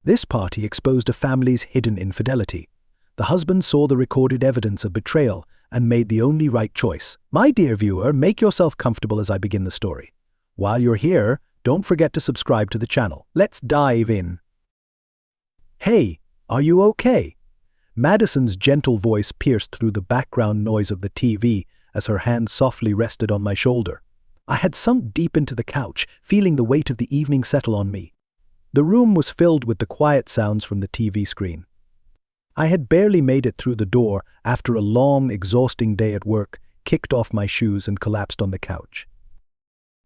This party exposed a family's hidden infidelity. The husband saw the recorded evidence of betrayal and made the only right choice. My dear viewer, make yourself comfortable as I begin the story. While you're here, don't forget to subscribe to the channel. Let's dive in. Hey, are you okay? Madison's gentle voice pierced through the background noise of the TV as her hand softly rested on my shoulder. I had sunk deep into the couch, feeling the weight of the evening settle on me. The room was filled with the quiet sounds from the TV screen. I had barely made it through the door after a long, exhausting day at work, kicked off my shoes and collapsed on the couch.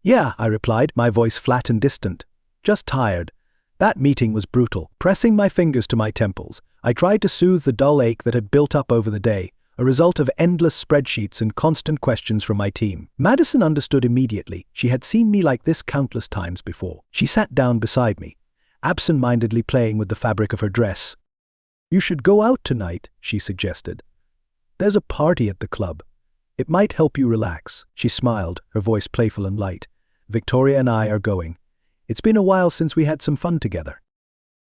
"Yeah," I replied, my voice flat and distant. "Just tired. That meeting was brutal." Pressing my fingers to my temples, I tried to soothe the dull ache that had built up over the day, a result of endless spreadsheets and constant questions from my team. Madison understood immediately. She had seen me like this countless times before. She sat down beside me, absent-mindedly playing with the fabric of her dress. "You should go out tonight," she suggested. "There's a party at the club. It might help you relax." She smiled, her voice playful and light. "Victoria and I are going. It's been a while since we had some fun together."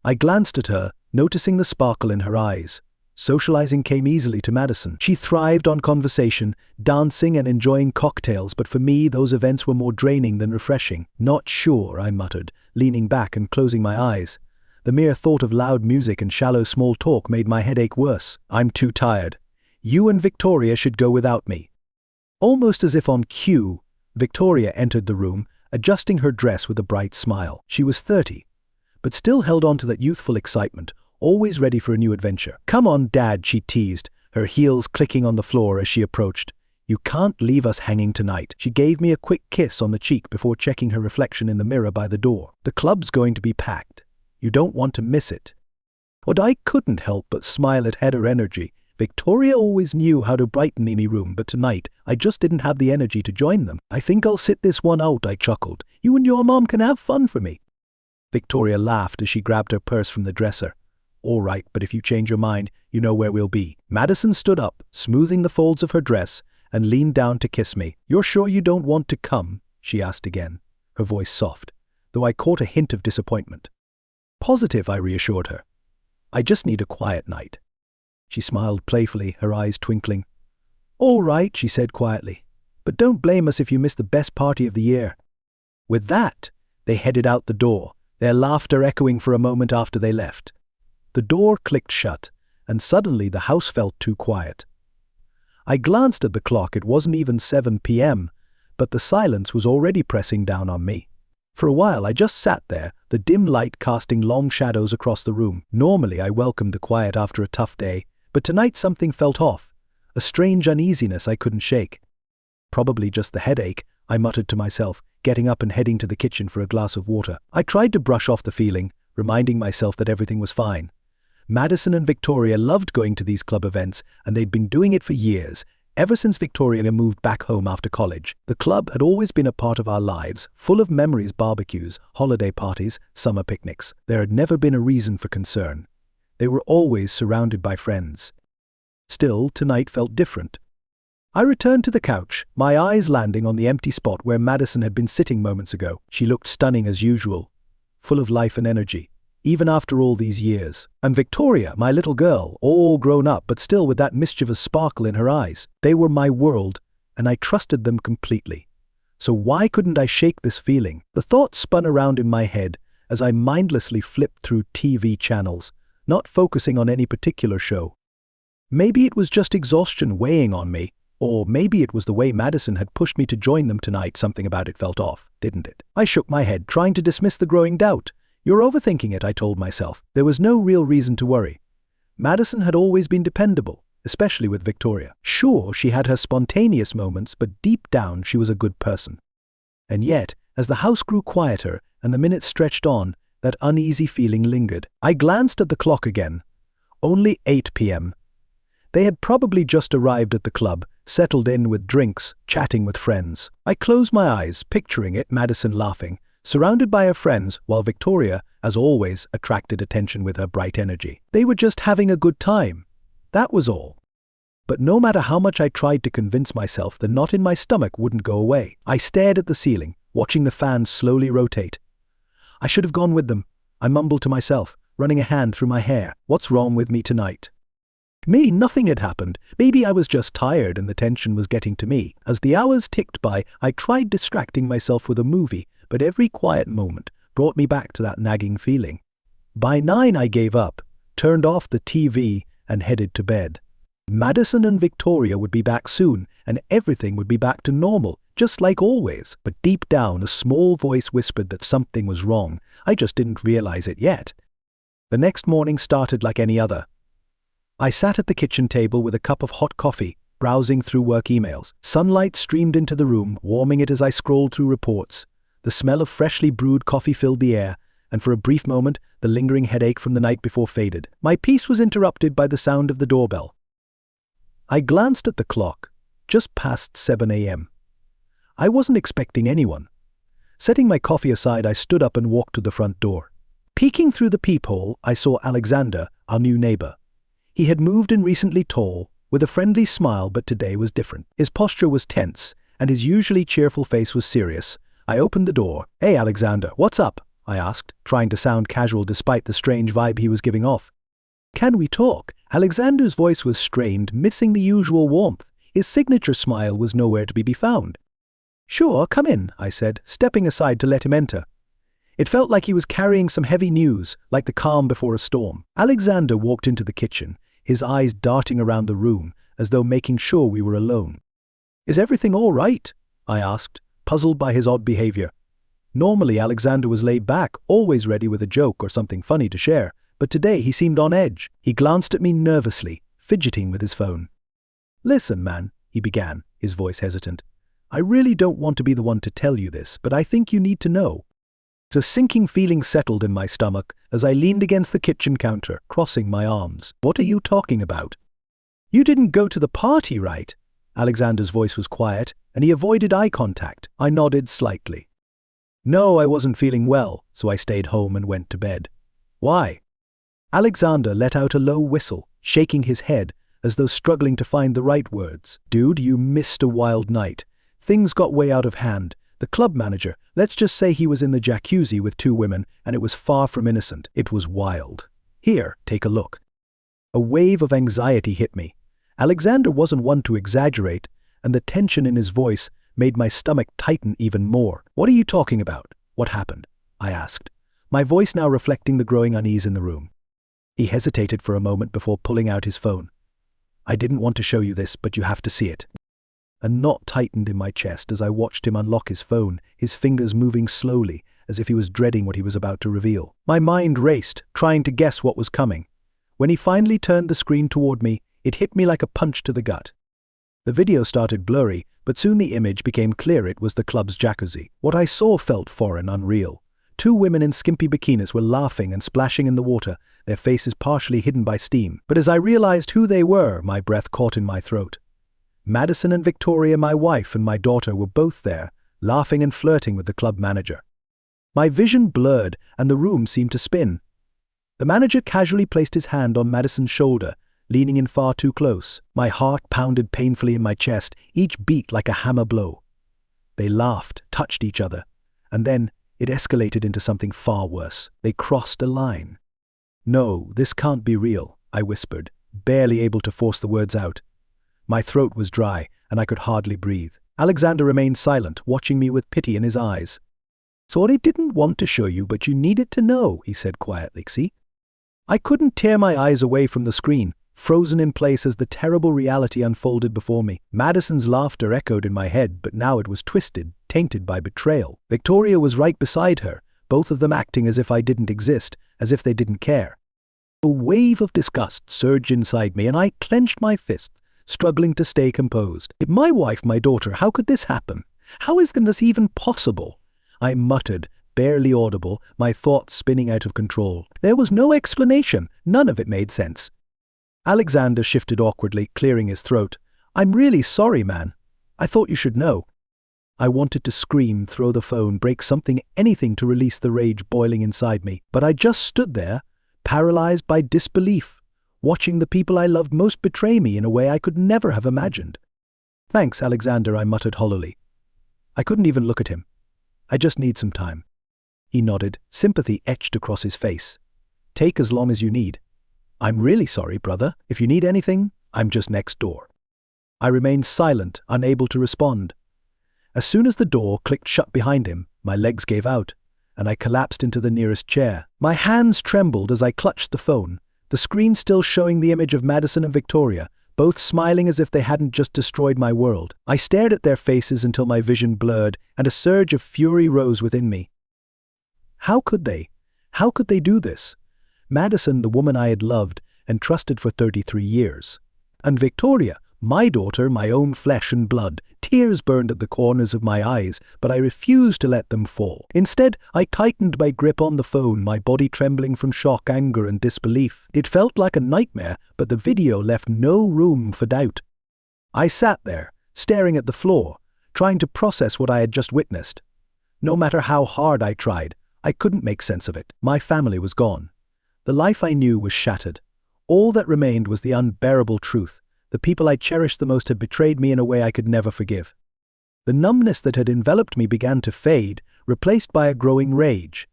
I glanced at her, noticing the sparkle in her eyes. Socializing came easily to Madison. She thrived on conversation, dancing and enjoying cocktails, but for me, those events were more draining than refreshing. "Not sure," I muttered, leaning back and closing my eyes. The mere thought of loud music and shallow small talk made my headache worse. "I'm too tired. You and Victoria should go without me." Almost as if on cue, Victoria entered the room, adjusting her dress with a bright smile. She was 30, but still held on to that youthful excitement, always ready for a new adventure. "Come on, Dad," she teased, her heels clicking on the floor as she approached. "You can't leave us hanging tonight." She gave me a quick kiss on the cheek before checking her reflection in the mirror by the door. "The club's going to be packed. You don't want to miss it." But I couldn't help but smile at her energy. Victoria always knew how to brighten any room, but tonight, I just didn't have the energy to join them. "I think I'll sit this one out," I chuckled. "You and your mom can have fun for me." Victoria laughed as she grabbed her purse from the dresser. "All right, but if you change your mind, you know where we'll be." Madison stood up, smoothing the folds of her dress, and leaned down to kiss me. "You're sure you don't want to come?" she asked again, her voice soft, though I caught a hint of disappointment. "Positive," I reassured her. "I just need a quiet night." She smiled playfully, her eyes twinkling. "All right," she said quietly, "but don't blame us if you miss the best party of the year." With that, they headed out the door, their laughter echoing for a moment after they left. The door clicked shut, and suddenly the house felt too quiet. I glanced at the clock. It wasn't even 7 p.m., but the silence was already pressing down on me. For a while I just sat there, the dim light casting long shadows across the room. Normally I welcomed the quiet after a tough day, but tonight something felt off, a strange uneasiness I couldn't shake. "Probably just the headache," I muttered to myself, getting up and heading to the kitchen for a glass of water. I tried to brush off the feeling, reminding myself that everything was fine. Madison and Victoria loved going to these club events, and they'd been doing it for years, ever since Victoria moved back home after college. The club had always been a part of our lives, full of memories, barbecues, holiday parties, summer picnics. There had never been a reason for concern. They were always surrounded by friends. Still, tonight felt different. I returned to the couch, my eyes landing on the empty spot where Madison had been sitting moments ago. She looked stunning as usual, full of life and energy, even after all these years. And Victoria, my little girl, all grown up but still with that mischievous sparkle in her eyes. They were my world, and I trusted them completely. So why couldn't I shake this feeling? The thoughts spun around in my head as I mindlessly flipped through TV channels, not focusing on any particular show. Maybe it was just exhaustion weighing on me, or maybe it was the way Madison had pushed me to join them tonight. Something about it felt off, didn't it? I shook my head, trying to dismiss the growing doubt. "You're overthinking it," I told myself. There was no real reason to worry. Madison had always been dependable, especially with Victoria. Sure, she had her spontaneous moments, but deep down she was a good person. And yet, as the house grew quieter and the minutes stretched on, that uneasy feeling lingered. I glanced at the clock again. Only 8 p.m. They had probably just arrived at the club, settled in with drinks, chatting with friends. I closed my eyes, picturing it, Madison laughing, surrounded by her friends, while Victoria, as always, attracted attention with her bright energy. They were just having a good time. That was all. But no matter how much I tried to convince myself, the knot in my stomach wouldn't go away. I stared at the ceiling, watching the fans slowly rotate. I should have gone with them, I mumbled to myself, running a hand through my hair. What's wrong with me tonight? Maybe nothing had happened. Maybe I was just tired and the tension was getting to me. As the hours ticked by, I tried distracting myself with a movie, but every quiet moment brought me back to that nagging feeling. By 9 I gave up, turned off the TV, and headed to bed. Madison and Victoria would be back soon, and everything would be back to normal, just like always. But deep down, a small voice whispered that something was wrong. I just didn't realize it yet. The next morning started like any other. I sat at the kitchen table with a cup of hot coffee, browsing through work emails. Sunlight streamed into the room, warming it as I scrolled through reports. The smell of freshly brewed coffee filled the air, and for a brief moment, the lingering headache from the night before faded. My peace was interrupted by the sound of the doorbell. I glanced at the clock, just past 7 a.m. I wasn't expecting anyone. Setting my coffee aside, I stood up and walked to the front door. Peeking through the peephole, I saw Alexander, our new neighbor. He had moved in recently tall, with a friendly smile, but today was different. His posture was tense, and his usually cheerful face was serious. I opened the door. "Hey, Alexander, what's up?" I asked, trying to sound casual despite the strange vibe he was giving off. "Can we talk?" Alexander's voice was strained, missing the usual warmth. His signature smile was nowhere to be found. "Sure, come in," I said, stepping aside to let him enter. It felt like he was carrying some heavy news, like the calm before a storm. Alexander walked into the kitchen, his eyes darting around the room, as though making sure we were alone. "Is everything all right?" I asked, puzzled by his odd behavior. Normally, Alexander was laid back, always ready with a joke or something funny to share, but today he seemed on edge. He glanced at me nervously, fidgeting with his phone. "Listen, man," he began, his voice hesitant. "I really don't want to be the one to tell you this, but I think you need to know." A sinking feeling settled in my stomach as I leaned against the kitchen counter, crossing my arms. "What are you talking about?" "You didn't go to the party, right?" Alexander's voice was quiet, and he avoided eye contact. I nodded slightly. "No, I wasn't feeling well, so I stayed home and went to bed." "Why?" Alexander let out a low whistle, shaking his head as though struggling to find the right words. "Dude, you missed a wild night. Things got way out of hand. The club manager, let's just say he was in the jacuzzi with 2 women, and it was far from innocent. It was wild. Here, take a look." A wave of anxiety hit me. Alexander wasn't one to exaggerate, and the tension in his voice made my stomach tighten even more. "What are you talking about? What happened?" I asked, my voice now reflecting the growing unease in the room. He hesitated for a moment before pulling out his phone. "I didn't want to show you this, but you have to see it." A knot tightened in my chest as I watched him unlock his phone, his fingers moving slowly, as if he was dreading what he was about to reveal. My mind raced, trying to guess what was coming. When he finally turned the screen toward me, it hit me like a punch to the gut. The video started blurry, but soon the image became clear. It was the club's jacuzzi. What I saw felt foreign, unreal. 2 women in skimpy bikinis were laughing and splashing in the water, their faces partially hidden by steam. But as I realized who they were, my breath caught in my throat. Madison and Victoria, my wife and my daughter, were both there, laughing and flirting with the club manager. My vision blurred, and the room seemed to spin. The manager casually placed his hand on Madison's shoulder, leaning in far too close. My heart pounded painfully in my chest, each beat like a hammer blow. They laughed, touched each other, and then it escalated into something far worse. They crossed a line. "No, this can't be real," I whispered, barely able to force the words out. My throat was dry, and I could hardly breathe. Alexander remained silent, watching me with pity in his eyes. "So I didn't want to show you, but you needed to know," he said quietly. "See?" I couldn't tear my eyes away from the screen, frozen in place as the terrible reality unfolded before me. Madison's laughter echoed in my head, but now it was twisted, tainted by betrayal. Victoria was right beside her, both of them acting as if I didn't exist, as if they didn't care. A wave of disgust surged inside me, and I clenched my fists, struggling to stay composed. "If my wife, my daughter, how could this happen? How is this even possible?" I muttered, barely audible, my thoughts spinning out of control. There was no explanation. None of it made sense. Alexander shifted awkwardly, clearing his throat. "I'm really sorry, man. I thought you should know." I wanted to scream, throw the phone, break something, anything to release the rage boiling inside me. But I just stood there, paralyzed by disbelief, watching the people I loved most betray me in a way I could never have imagined. "Thanks, Alexander," I muttered hollowly. I couldn't even look at him. "I just need some time." He nodded, sympathy etched across his face. Take as long as you need. I'm really sorry, brother. If you need anything, I'm just next door. I remained silent, unable to respond. As soon as the door clicked shut behind him, my legs gave out, and I collapsed into the nearest chair. My hands trembled as I clutched the phone, the screen still showing the image of Madison and Victoria, both smiling as if they hadn't just destroyed my world. I stared at their faces until my vision blurred, and a surge of fury rose within me. How could they? How could they do this? Madison, the woman I had loved and trusted for 33 years. And Victoria, my daughter, my own flesh and blood. Tears burned at the corners of my eyes, but I refused to let them fall. Instead, I tightened my grip on the phone, my body trembling from shock, anger, and disbelief. It felt like a nightmare, but the video left no room for doubt. I sat there, staring at the floor, trying to process what I had just witnessed. No matter how hard I tried, I couldn't make sense of it. My family was gone. The life I knew was shattered. All that remained was the unbearable truth. The people I cherished the most had betrayed me in a way I could never forgive. The numbness that had enveloped me began to fade, replaced by a growing rage.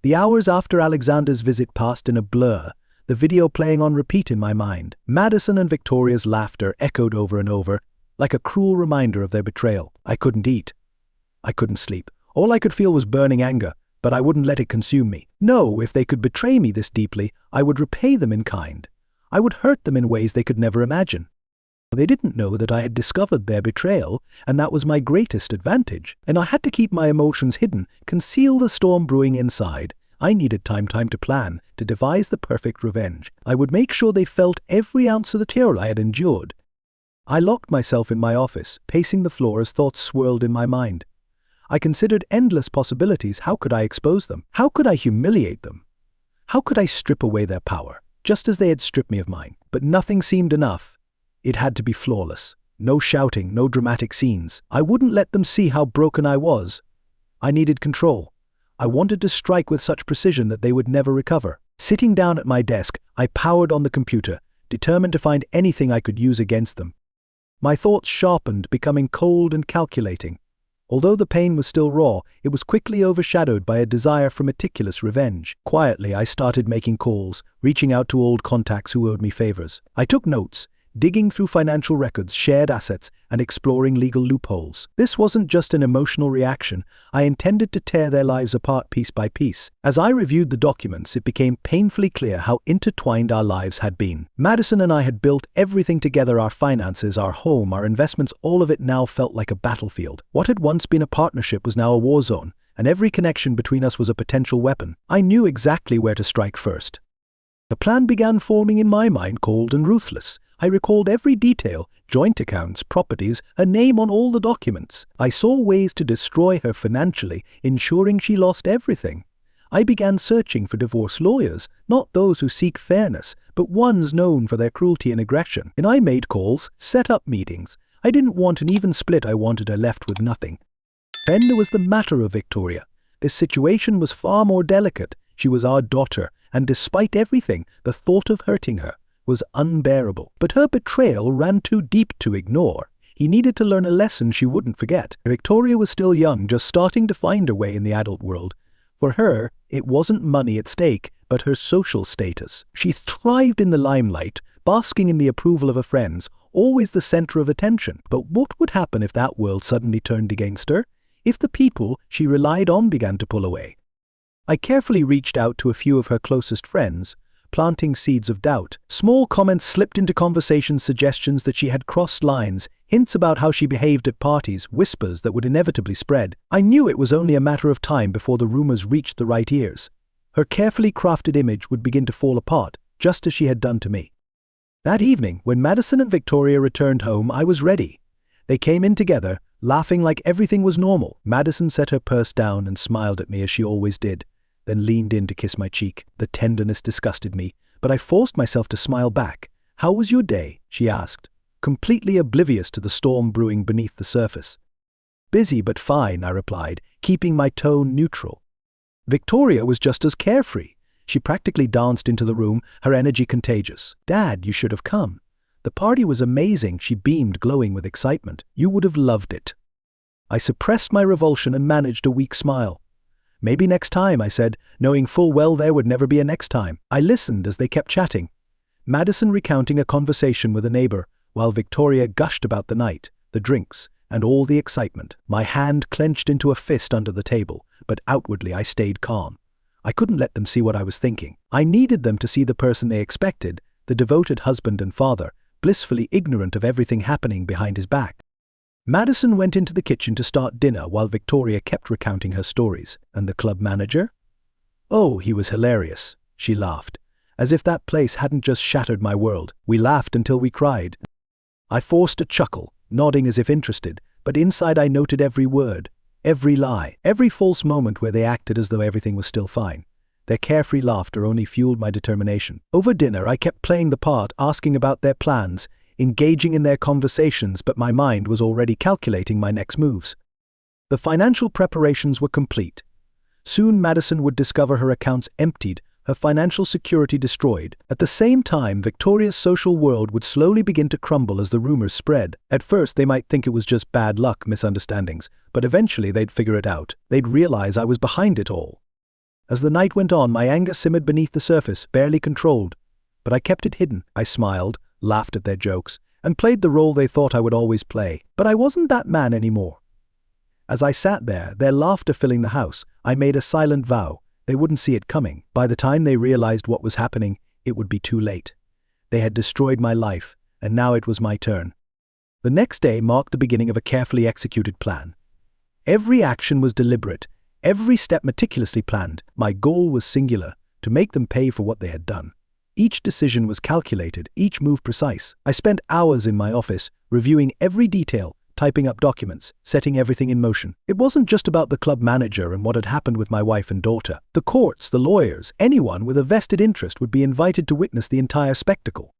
The hours after Alexander's visit passed in a blur, the video playing on repeat in my mind. Madison and Victoria's laughter echoed over and over, like a cruel reminder of their betrayal. I couldn't eat. I couldn't sleep. All I could feel was burning anger, but I wouldn't let it consume me. No, if they could betray me this deeply, I would repay them in kind. I would hurt them in ways they could never imagine. They didn't know that I had discovered their betrayal, and that was my greatest advantage. And I had to keep my emotions hidden, conceal the storm brewing inside. I needed time to plan, to devise the perfect revenge. I would make sure they felt every ounce of the terror I had endured. I locked myself in my office, pacing the floor as thoughts swirled in my mind. I considered endless possibilities. How could I expose them? How could I humiliate them? How could I strip away their power, just as they had stripped me of mine? But nothing seemed enough. It had to be flawless. No shouting, no dramatic scenes. I wouldn't let them see how broken I was. I needed control. I wanted to strike with such precision that they would never recover. Sitting down at my desk, I powered on the computer, determined to find anything I could use against them. My thoughts sharpened, becoming cold and calculating. Although the pain was still raw, it was quickly overshadowed by a desire for meticulous revenge. Quietly, I started making calls, reaching out to old contacts who owed me favors. I took notes, digging through financial records, shared assets, and exploring legal loopholes. This wasn't just an emotional reaction. I intended to tear their lives apart piece by piece. As I reviewed the documents, it became painfully clear how intertwined our lives had been. Madison and I had built everything together: our finances, our home, our investments. All of it now felt like a battlefield. What had once been a partnership was now a war zone, and every connection between us was a potential weapon. I knew exactly where to strike first. The plan began forming in my mind, cold and ruthless. I recalled every detail: joint accounts, properties, a name on all the documents. I saw ways to destroy her financially, ensuring she lost everything. I began searching for divorce lawyers, not those who seek fairness, but ones known for their cruelty and aggression. And I made calls, set up meetings. I didn't want an even split. I wanted her left with nothing. Then there was the matter of Victoria. This situation was far more delicate. She was our daughter, and despite everything, the thought of hurting her was unbearable. But her betrayal ran too deep to ignore. He needed to learn a lesson she wouldn't forget. Victoria was still young, just starting to find her way in the adult world. For her, it wasn't money at stake, but her social status. She thrived in the limelight, basking in the approval of her friends, always the center of attention. But what would happen if that world suddenly turned against her? If the people she relied on began to pull away? I carefully reached out to a few of her closest friends, planting seeds of doubt. Small comments slipped into conversations, suggestions that she had crossed lines, hints about how she behaved at parties, whispers that would inevitably spread. I knew it was only a matter of time before the rumors reached the right ears. Her carefully crafted image would begin to fall apart, just as she had done to me. That evening, when Madison and Victoria returned home, I was ready. They came in together, laughing like everything was normal. Madison set her purse down and smiled at me as she always did, then leaned in to kiss my cheek. The tenderness disgusted me, but I forced myself to smile back. "How was your day?" she asked, completely oblivious to the storm brewing beneath the surface. "Busy but fine," I replied, keeping my tone neutral. Victoria was just as carefree. She practically danced into the room, her energy contagious. "Dad, you should have come. The party was amazing," she beamed, glowing with excitement. "You would have loved it." I suppressed my revulsion and managed a weak smile. Maybe next time, I said, knowing full well there would never be a next time. I listened as they kept chatting, Madison recounting a conversation with a neighbor, while Victoria gushed about the night, the drinks, and all the excitement. My hand clenched into a fist under the table, but outwardly I stayed calm. I couldn't let them see what I was thinking. I needed them to see the person they expected, the devoted husband and father, blissfully ignorant of everything happening behind his back. Madison went into the kitchen to start dinner while Victoria kept recounting her stories. And the club manager? Oh, he was hilarious. She laughed, as if that place hadn't just shattered my world. We laughed until we cried. I forced a chuckle, nodding as if interested, but inside I noted every word, every lie, every false moment where they acted as though everything was still fine. Their carefree laughter only fueled my determination. Over dinner, I kept playing the part, asking about their plans, engaging in their conversations, but my mind was already calculating my next moves. The financial preparations were complete. Soon Madison would discover her accounts emptied, her financial security destroyed. At the same time, Victoria's social world would slowly begin to crumble as the rumors spread. At first, they might think it was just bad luck, misunderstandings, but eventually they'd figure it out. They'd realize I was behind it all. As the night went on, my anger simmered beneath the surface, barely controlled. But I kept it hidden. I smiled, laughed at their jokes, and played the role they thought I would always play. But I wasn't that man anymore. As I sat there, their laughter filling the house, I made a silent vow. They wouldn't see it coming. By the time they realized what was happening, it would be too late. They had destroyed my life, and now it was my turn. The next day marked the beginning of a carefully executed plan. Every action was deliberate, every step meticulously planned. My goal was singular, to make them pay for what they had done. Each decision was calculated, each move precise. I spent hours in my office, reviewing every detail, typing up documents, setting everything in motion. It wasn't just about the club manager and what had happened with my wife and daughter. The courts, the lawyers, anyone with a vested interest would be invited to witness the entire spectacle.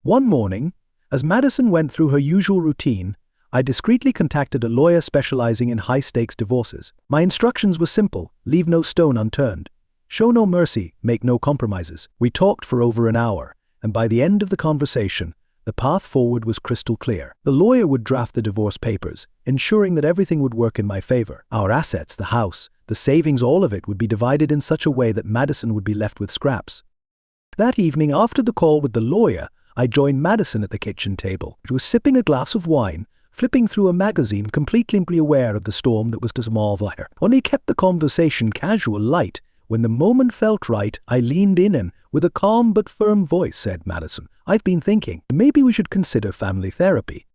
One morning, as Madison went through her usual routine, I discreetly contacted a lawyer specializing in high-stakes divorces. My instructions were simple: leave no stone unturned. Show no mercy, make no compromises. We talked for over an hour, and by the end of the conversation, the path forward was crystal clear. The lawyer would draft the divorce papers, ensuring that everything would work in my favor. Our assets, the house, the savings, all of it would be divided in such a way that Madison would be left with scraps. That evening, after the call with the lawyer, I joined Madison at the kitchen table. She was sipping a glass of wine, flipping through a magazine, completely aware of the storm that was to smother her. Only kept the conversation casual, light. When the moment felt right, I leaned in and, with a calm but firm voice, said, Madison, I've been thinking, maybe we should consider family therapy.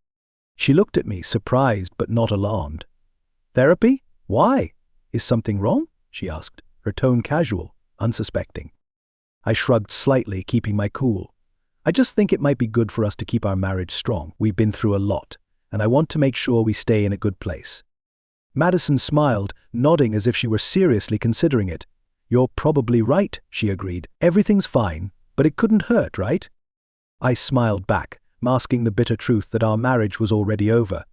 She looked at me, surprised but not alarmed. Therapy? Why? Is something wrong? She asked, her tone casual, unsuspecting. I shrugged slightly, keeping my cool. I just think it might be good for us to keep our marriage strong. We've been through a lot, and I want to make sure we stay in a good place. Madison smiled, nodding as if she were seriously considering it. You're probably right, she agreed. Everything's fine, but it couldn't hurt, right? I smiled back, masking the bitter truth that our marriage was already over.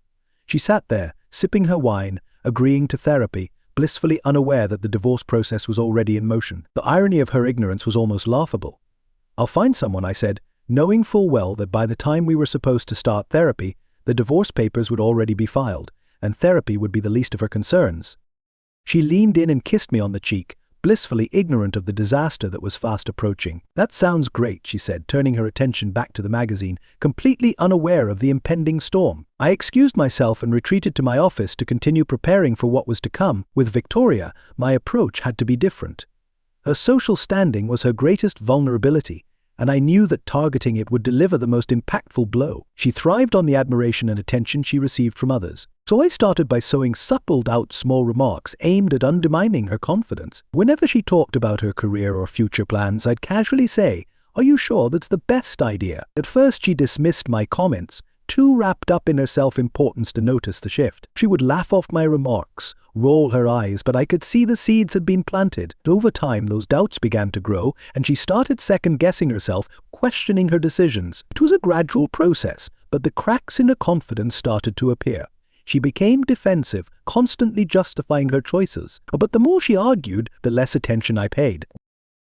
She sat there, sipping her wine, agreeing to therapy, blissfully unaware that the divorce process was already in motion. The irony of her ignorance was almost laughable. I'll find someone, I said, knowing full well that by the time we were supposed to start therapy, the divorce papers would already be filed, and therapy would be the least of her concerns. She leaned in and kissed me on the cheek, blissfully ignorant of the disaster that was fast approaching. That sounds great, she said, turning her attention back to the magazine, completely unaware of the impending storm. I excused myself and retreated to my office to continue preparing for what was to come. With Victoria, my approach had to be different. Her social standing was her greatest vulnerability, and I knew that targeting it would deliver the most impactful blow. She thrived on the admiration and attention she received from others. So I started by sowing suppled-out small remarks aimed at undermining her confidence. Whenever she talked about her career or future plans, I'd casually say, "Are you sure that's the best idea?" At first she dismissed my comments, too wrapped up in her self-importance to notice the shift. She would laugh off my remarks, roll her eyes, but I could see the seeds had been planted. Over time, those doubts began to grow, and she started second-guessing herself, questioning her decisions. It was a gradual process, but the cracks in her confidence started to appear. She became defensive, constantly justifying her choices. But the more she argued, the less attention I paid.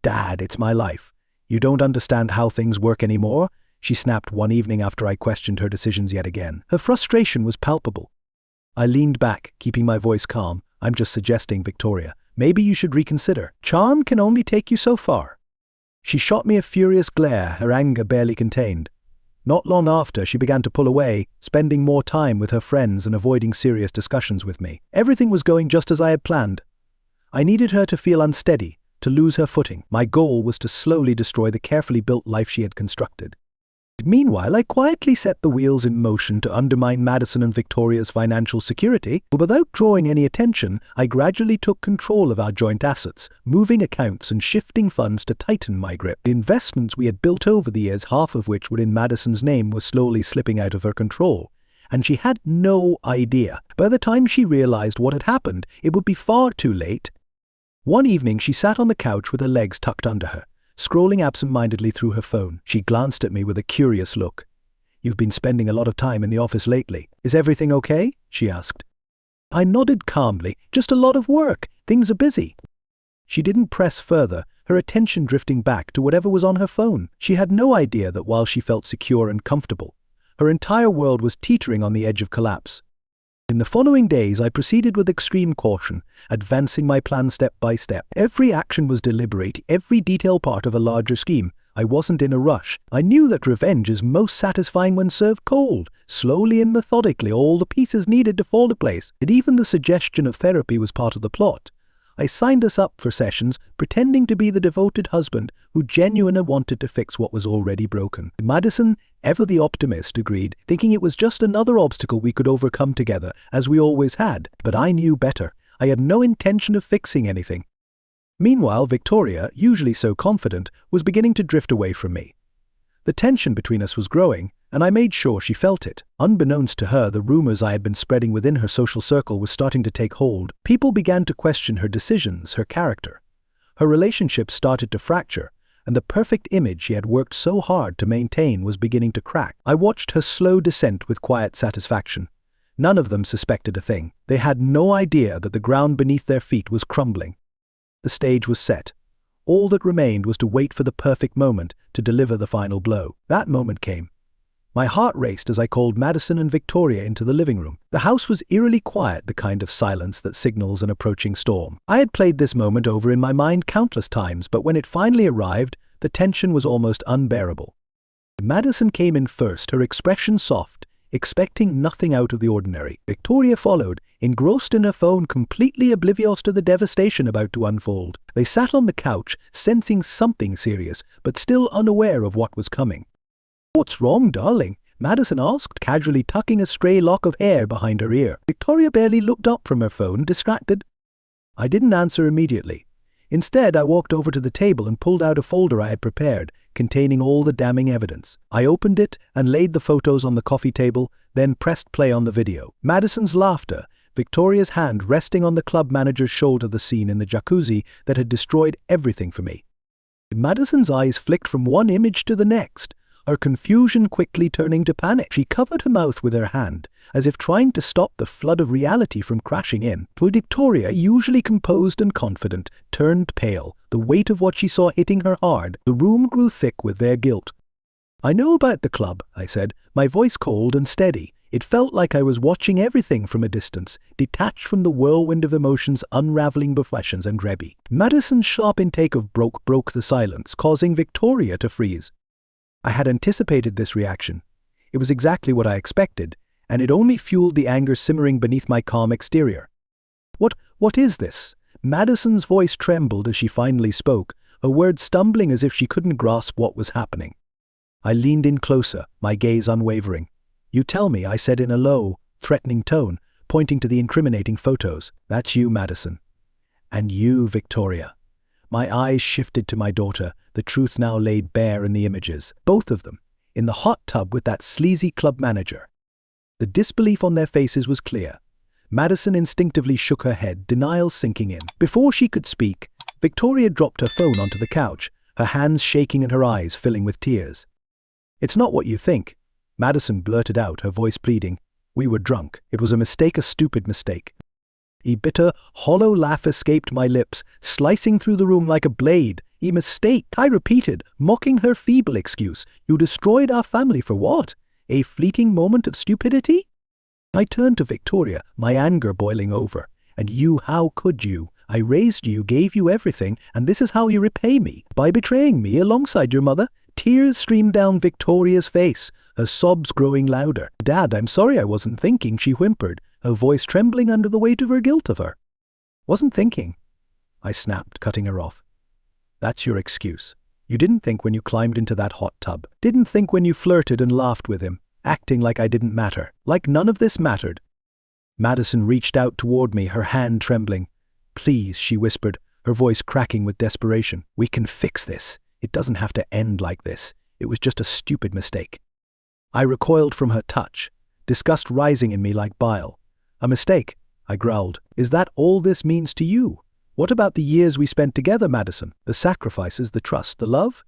"Dad, it's my life. You don't understand how things work anymore?" she snapped one evening after I questioned her decisions yet again. Her frustration was palpable. I leaned back, keeping my voice calm. "I'm just suggesting, Victoria. Maybe you should reconsider. Charm can only take you so far." She shot me a furious glare, her anger barely contained. Not long after, she began to pull away, spending more time with her friends and avoiding serious discussions with me. Everything was going just as I had planned. I needed her to feel unsteady, to lose her footing. My goal was to slowly destroy the carefully built life she had constructed. Meanwhile, I quietly set the wheels in motion to undermine Madison and Victoria's financial security, but without drawing any attention, I gradually took control of our joint assets, moving accounts and shifting funds to tighten my grip. The investments we had built over the years, half of which were in Madison's name, were slowly slipping out of her control, and she had no idea. By the time she realized what had happened, it would be far too late. One evening, she sat on the couch with her legs tucked under her, scrolling absent-mindedly through her phone. She glanced at me with a curious look. "You've been spending a lot of time in the office lately. Is everything okay?" she asked. I nodded calmly. "Just a lot of work. Things are busy." She didn't press further, her attention drifting back to whatever was on her phone. She had no idea that while she felt secure and comfortable, her entire world was teetering on the edge of collapse. In the following days, I proceeded with extreme caution, advancing my plan step by step. Every action was deliberate, every detail part of a larger scheme. I wasn't in a rush. I knew that revenge is most satisfying when served cold. Slowly and methodically, all the pieces needed to fall into place. And even the suggestion of therapy was part of the plot. I signed us up for sessions, pretending to be the devoted husband who genuinely wanted to fix what was already broken. Madison, ever the optimist, agreed, thinking it was just another obstacle we could overcome together, as we always had. But I knew better. I had no intention of fixing anything. Meanwhile, Victoria, usually so confident, was beginning to drift away from me. The tension between us was growing, and I made sure she felt it. Unbeknownst to her, the rumors I had been spreading within her social circle were starting to take hold. People began to question her decisions, her character. Her relationships started to fracture, and the perfect image she had worked so hard to maintain was beginning to crack. I watched her slow descent with quiet satisfaction. None of them suspected a thing. They had no idea that the ground beneath their feet was crumbling. The stage was set. All that remained was to wait for the perfect moment to deliver the final blow. That moment came. My heart raced as I called Madison and Victoria into the living room. The house was eerily quiet, the kind of silence that signals an approaching storm. I had played this moment over in my mind countless times, but when it finally arrived, the tension was almost unbearable. Madison came in first, her expression soft, expecting nothing out of the ordinary. Victoria followed, engrossed in her phone, completely oblivious to the devastation about to unfold. They sat on the couch, sensing something serious, but still unaware of what was coming. "What's wrong, darling?" Madison asked, casually tucking a stray lock of hair behind her ear. Victoria barely looked up from her phone, distracted. I didn't answer immediately. Instead, I walked over to the table and pulled out a folder I had prepared, containing all the damning evidence. I opened it and laid the photos on the coffee table, then pressed play on the video. Madison's laughter, Victoria's hand resting on the club manager's shoulder, the scene in the jacuzzi that had destroyed everything for me. Madison's eyes flicked from one image to the next, her confusion quickly turning to panic. She covered her mouth with her hand, as if trying to stop the flood of reality from crashing in. For Victoria, usually composed and confident, turned pale, the weight of what she saw hitting her hard. The room grew thick with their guilt. "I know about the club," I said, my voice cold and steady. It felt like I was watching everything from a distance, detached from the whirlwind of emotions unraveling Befessions and Rebbe. Madison's sharp intake of broke the silence, causing Victoria to freeze. I had anticipated this reaction. It was exactly what I expected, and it only fueled the anger simmering beneath my calm exterior. What is this?" Madison's voice trembled as she finally spoke, her words stumbling as if she couldn't grasp what was happening. I leaned in closer, my gaze unwavering. "You tell me," I said in a low, threatening tone, pointing to the incriminating photos. "That's you, Madison. And you, Victoria." My eyes shifted to my daughter, the truth now laid bare in the images. Both of them, in the hot tub with that sleazy club manager. The disbelief on their faces was clear. Madison instinctively shook her head, denial sinking in. Before she could speak, Victoria dropped her phone onto the couch, her hands shaking and her eyes filling with tears. "It's not what you think," Madison blurted out, her voice pleading. "We were drunk. It was a mistake, a stupid mistake." A bitter, hollow laugh escaped my lips, slicing through the room like a blade. "A mistake," I repeated, mocking her feeble excuse. "You destroyed our family for what? A fleeting moment of stupidity?" I turned to Victoria, my anger boiling over. "And you, how could you?" I raised you, gave you everything, and this is how you repay me, by betraying me alongside your mother? Tears streamed down Victoria's face, her sobs growing louder. Dad, I'm sorry, I wasn't thinking, she whimpered, her voice trembling under the weight of her guilt of her. Wasn't thinking, I snapped, cutting her off. That's your excuse. You didn't think when you climbed into that hot tub. Didn't think when you flirted and laughed with him, acting like I didn't matter, like none of this mattered. Madison reached out toward me, her hand trembling. Please, she whispered, her voice cracking with desperation. We can fix this. It doesn't have to end like this. It was just a stupid mistake. I recoiled from her touch, disgust rising in me like bile. A mistake, I growled. Is that all this means to you? What about the years we spent together, Madison? The sacrifices, the trust, the love?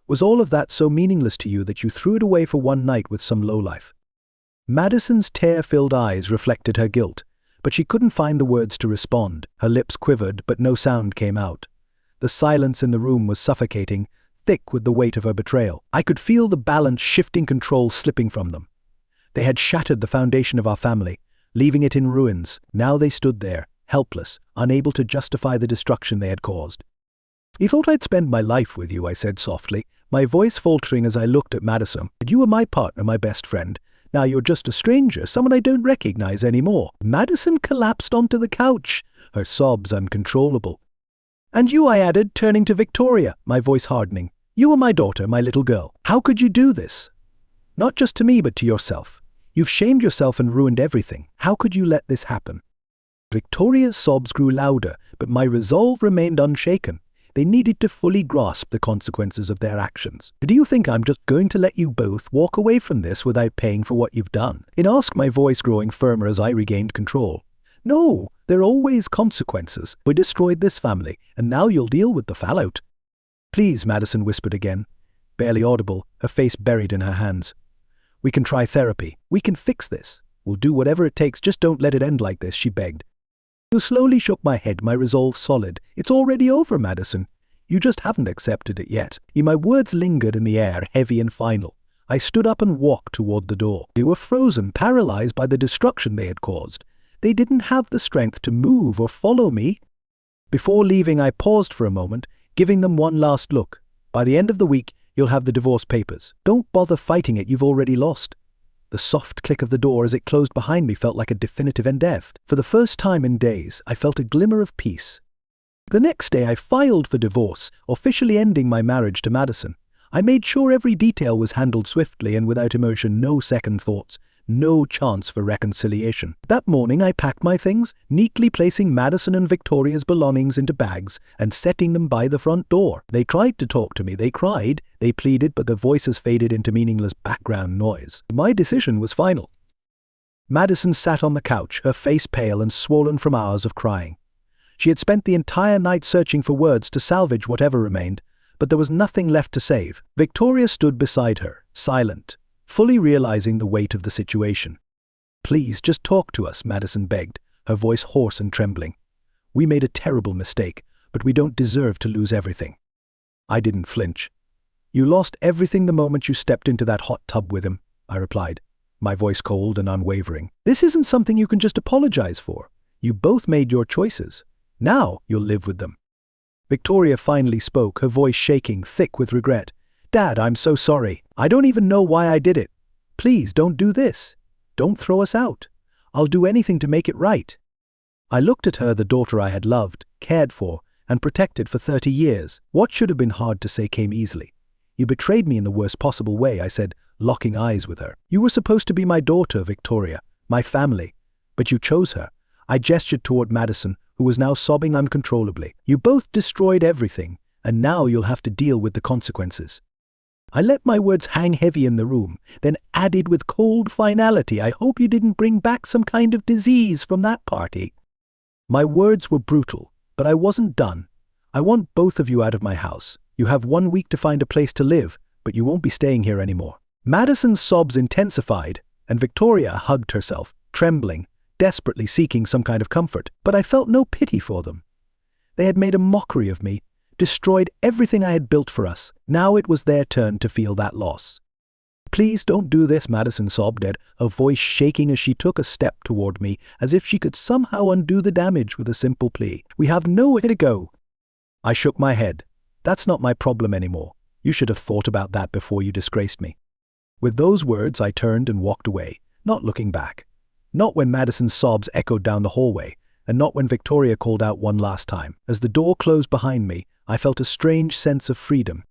Was all of that so meaningless to you that you threw it away for one night with some lowlife? Madison's tear-filled eyes reflected her guilt, but she couldn't find the words to respond. Her lips quivered, but no sound came out. The silence in the room was suffocating, thick with the weight of her betrayal. I could feel the balance shifting, control slipping from them. They had shattered the foundation of our family, leaving it in ruins. Now they stood there, helpless, unable to justify the destruction they had caused. You thought I'd spend my life with you, I said softly, my voice faltering as I looked at Madison. You were my partner, my best friend. Now you're just a stranger, someone I don't recognize anymore. Madison collapsed onto the couch, her sobs uncontrollable. And you, I added, turning to Victoria, my voice hardening. You were my daughter, my little girl. How could you do this? Not just to me, but to yourself. You've shamed yourself and ruined everything. How could you let this happen? Victoria's sobs grew louder, but my resolve remained unshaken. They needed to fully grasp the consequences of their actions. Do you think I'm just going to let you both walk away from this without paying for what you've done? Asked, my voice growing firmer as I regained control. No, there are always consequences. We destroyed this family, and now you'll deal with the fallout. Please, Madison whispered again, barely audible, her face buried in her hands. We can try therapy. We can fix this. We'll do whatever it takes, just don't let it end like this, she begged. I slowly shook my head, my resolve solid. It's already over, Madison. You just haven't accepted it yet. My words lingered in the air, heavy and final. I stood up and walked toward the door. They were frozen, paralyzed by the destruction they had caused. They didn't have the strength to move or follow me. Before leaving, I paused for a moment, giving them one last look. By the end of the week, you'll have the divorce papers. Don't bother fighting it, you've already lost. The soft click of the door as it closed behind me felt like a definitive end. For the first time in days, I felt a glimmer of peace. The next day, I filed for divorce, officially ending my marriage to Madison. I made sure every detail was handled swiftly and without emotion, no second thoughts, no chance for reconciliation. That morning, I packed my things, neatly placing Madison and Victoria's belongings into bags and setting them by the front door. They tried to talk to me, they cried, they pleaded, but their voices faded into meaningless background noise. My decision was final. Madison sat on the couch, her face pale and swollen from hours of crying. She had spent the entire night searching for words to salvage whatever remained, but there was nothing left to save. Victoria stood beside her, silent, fully realizing the weight of the situation. Please, just talk to us, Madison begged, her voice hoarse and trembling. We made a terrible mistake, but we don't deserve to lose everything. I didn't flinch. You lost everything the moment you stepped into that hot tub with him, I replied, my voice cold and unwavering. This isn't something you can just apologize for. You both made your choices. Now you'll live with them. Victoria finally spoke, her voice shaking, thick with regret. Dad, I'm so sorry. I don't even know why I did it. Please don't do this. Don't throw us out. I'll do anything to make it right. I looked at her, the daughter I had loved, cared for, and protected for 30 years. What should have been hard to say came easily. You betrayed me in the worst possible way, I said, locking eyes with her. You were supposed to be my daughter, Victoria, my family, but you chose her. I gestured toward Madison, who was now sobbing uncontrollably. You both destroyed everything, and now you'll have to deal with the consequences. I let my words hang heavy in the room, then added with cold finality, I hope you didn't bring back some kind of disease from that party. My words were brutal, but I wasn't done. I want both of you out of my house. You have 1 week to find a place to live, but you won't be staying here anymore. Madison's sobs intensified, and Victoria hugged herself, trembling, desperately seeking some kind of comfort, but I felt no pity for them. They had made a mockery of me, destroyed everything I had built for us. Now it was their turn to feel that loss. Please don't do this, Madison sobbed, her voice shaking as she took a step toward me, as if she could somehow undo the damage with a simple plea. We have nowhere to go. I shook my head. That's not my problem anymore. You should have thought about that before you disgraced me. With those words, I turned and walked away, not looking back. Not when Madison's sobs echoed down the hallway, and not when Victoria called out one last time. As the door closed behind me, I felt a strange sense of freedom.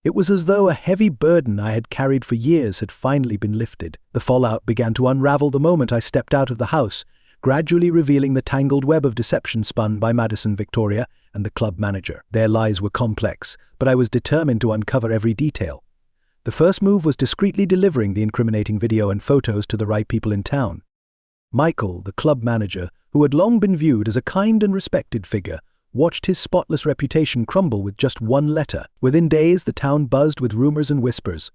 It was as though a heavy burden I had carried for years had finally been lifted. The fallout began to unravel the moment I stepped out of the house, gradually revealing the tangled web of deception spun by Madison, Victoria, and the club manager. Their lies were complex, but I was determined to uncover every detail. The first move was discreetly delivering the incriminating video and photos to the right people in town. Michael, the club manager, who had long been viewed as a kind and respected figure, watched his spotless reputation crumble with just one letter. Within days, the town buzzed with rumors and whispers.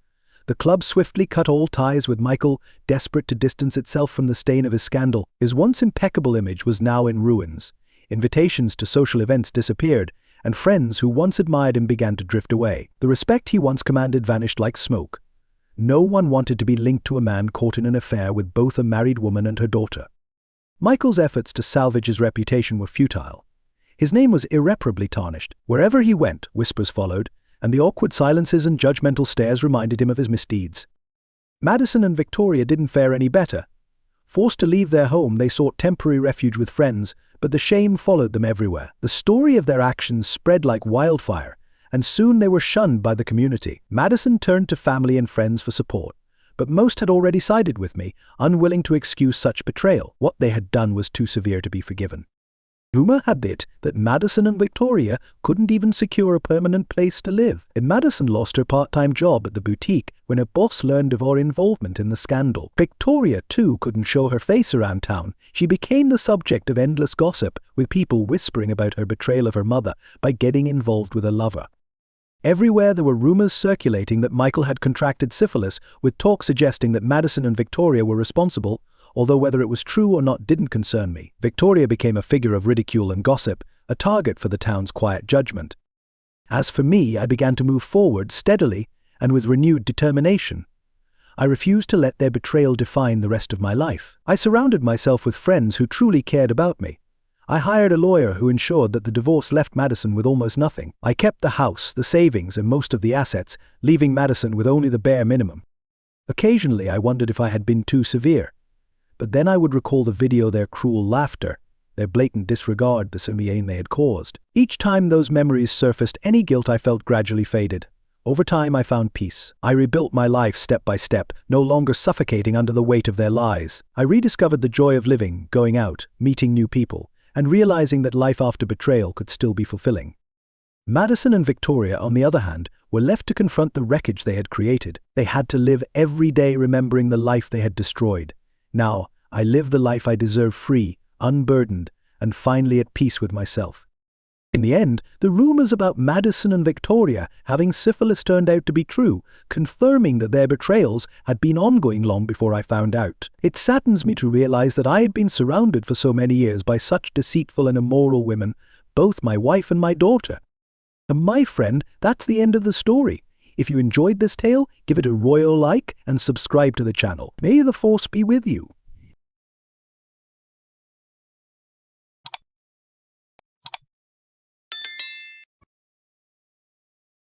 The club swiftly cut all ties with Michael, desperate to distance itself from the stain of his scandal. His once impeccable image was now in ruins. Invitations to social events disappeared, and friends who once admired him began to drift away. The respect he once commanded vanished like smoke. No one wanted to be linked to a man caught in an affair with both a married woman and her daughter. Michael's efforts to salvage his reputation were futile. His name was irreparably tarnished. Wherever he went, whispers followed, and the awkward silences and judgmental stares reminded him of his misdeeds. Madison and Victoria didn't fare any better. Forced to leave their home, they sought temporary refuge with friends, but the shame followed them everywhere. The story of their actions spread like wildfire, and soon they were shunned by the community. Madison turned to family and friends for support, but most had already sided with me, unwilling to excuse such betrayal. What they had done was too severe to be forgiven. Rumor had it that Madison and Victoria couldn't even secure a permanent place to live, and Madison lost her part-time job at the boutique when her boss learned of our involvement in the scandal. Victoria, too, couldn't show her face around town. She became the subject of endless gossip, with people whispering about her betrayal of her mother by getting involved with a lover. Everywhere there were rumors circulating that Michael had contracted syphilis, with talk suggesting that Madison and Victoria were responsible, although whether it was true or not didn't concern me. Victoria became a figure of ridicule and gossip, a target for the town's quiet judgment. As for me, I began to move forward steadily and with renewed determination. I refused to let their betrayal define the rest of my life. I surrounded myself with friends who truly cared about me. I hired a lawyer who ensured that the divorce left Madison with almost nothing. I kept the house, the savings, and most of the assets, leaving Madison with only the bare minimum. Occasionally, I wondered if I had been too severe. But then I would recall the video, their cruel laughter, their blatant disregard for the humiliation they had caused. Each time those memories surfaced, any guilt I felt gradually faded. Over time, I found peace. I rebuilt my life step by step, no longer suffocating under the weight of their lies. I rediscovered the joy of living, going out, meeting new people, and realizing that life after betrayal could still be fulfilling. Madison and Victoria, on the other hand, were left to confront the wreckage they had created. They had to live every day remembering the life they had destroyed. Now, I live the life I deserve, free, unburdened, and finally at peace with myself. In the end, the rumors about Madison and Victoria having syphilis turned out to be true, confirming that their betrayals had been ongoing long before I found out. It saddens me to realize that I had been surrounded for so many years by such deceitful and immoral women, both my wife and my daughter. And my friend, that's the end of the story. If you enjoyed this tale, give it a royal like and subscribe to the channel. May the force be with you.